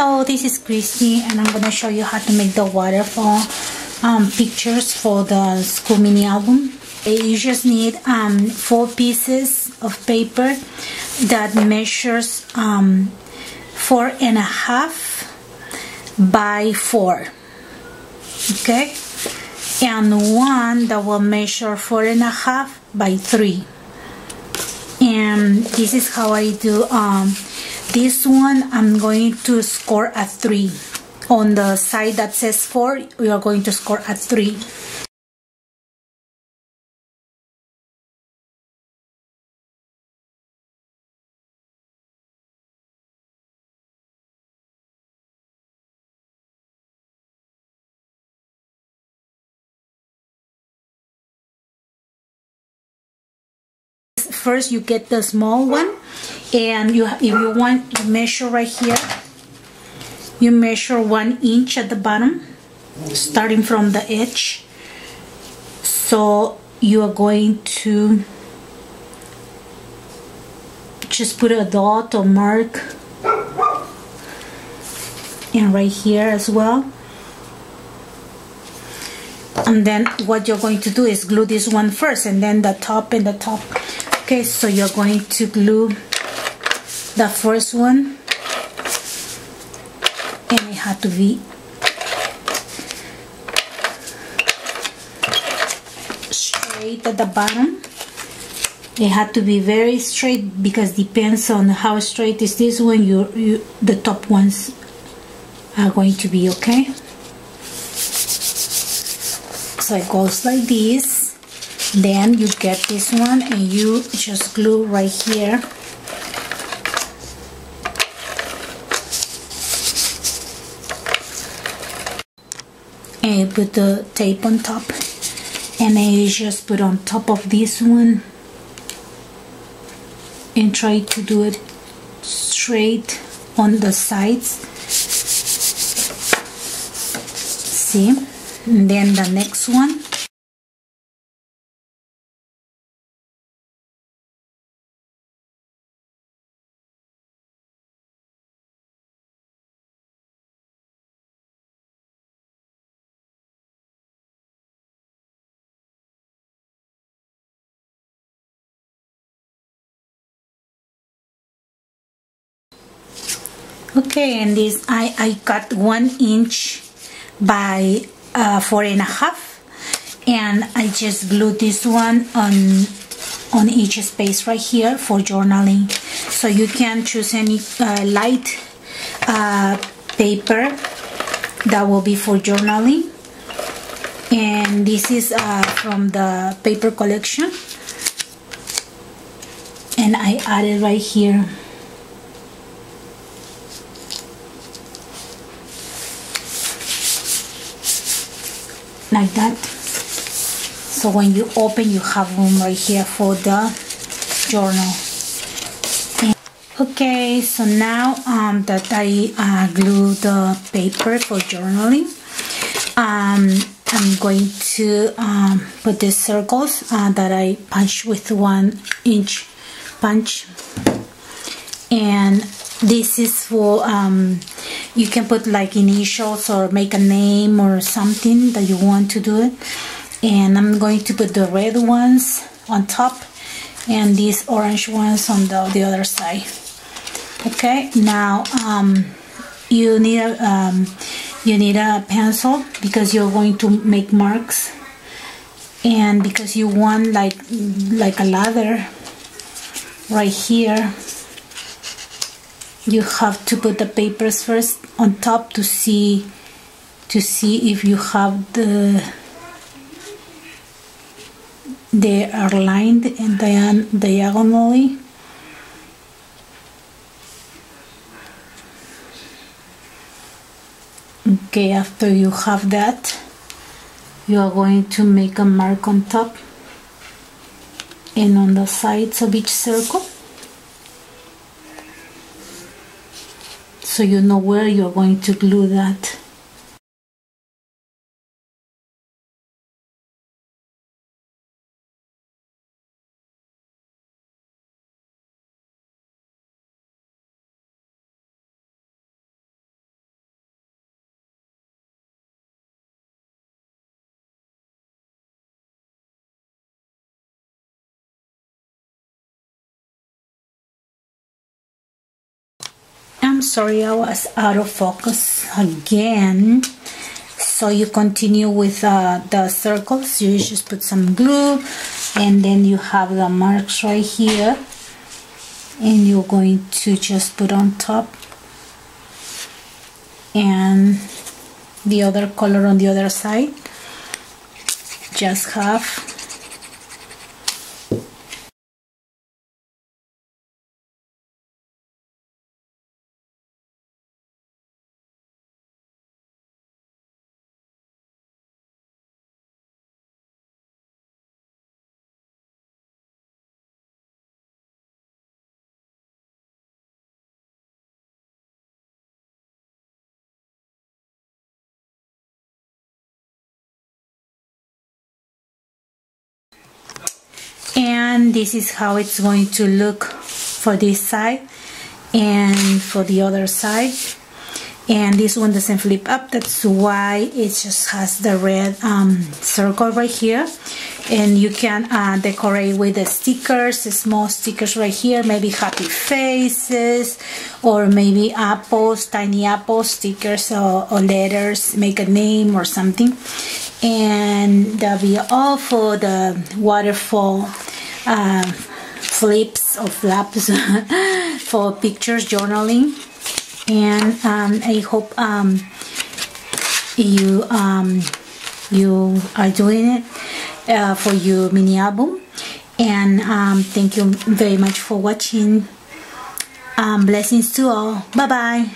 Hello, this is Christy and I'm going to show you how to make the waterfall pictures for the school mini album. You just need 4 pieces of paper that measures 4.5 by 4, okay, and one that will measure 4.5 by 3. And this is how I do this one. I'm going to score at 3. On the side that says 4, we are going to score at 3. First, you get the small one, and if you want to measure right here, you measure 1 inch at the bottom, starting from the edge. So you are going to just put a dot or mark, and right here as well. And then what you're going to do is glue this one first, and then the top and the top. Okay, so you're going to glue the first one, and it had to be straight at the bottom. It had to be very straight, because depends on how straight is this one, the top ones are going to be, okay? So it goes like this. Then you get this one and you just glue right here. And you put the tape on top, and then you just put on top of this one and try to do it straight on the sides. See? And then the next one. Okay, and this I got 1 inch by 4.5, and I just glued this one on each space right here for journaling. So you can choose any light paper that will be for journaling, and this is from the paper collection, and I added right here. Like that. So when you open, you have room right here for the journal. Okay, so now that I glue the paper for journaling, I'm going to put the circles that I punched with 1 inch punch, and this is for you can put like initials or make a name or something that you want to do it. And I'm going to put the red ones on top and these orange ones on the other side. Okay, now you need a pencil, because you're going to make marks, and because you want like a ladder right here, you have to put the papers first on top to see if you have they are lined and diagonally. Okay, after you have that, you are going to make a mark on top and on the sides of each circle, so you know where you're going to glue that. I'm sorry, I was out of focus again. So you continue with the circles. You just put some glue, and then you have the marks right here, and you're going to just put on top, and the other color on the other side, just half. And this is how it's going to look for this side and for the other side. And this one doesn't flip up, that's why it just has the red circle right here. And you can decorate with the stickers, the small stickers right here, maybe happy faces, or maybe apples, tiny apple stickers, or letters, make a name or something. And that'll be all for the waterfall flips or flaps for pictures journaling. And I hope you are doing it for your mini album. And thank you very much for watching. Blessings to all. Bye bye.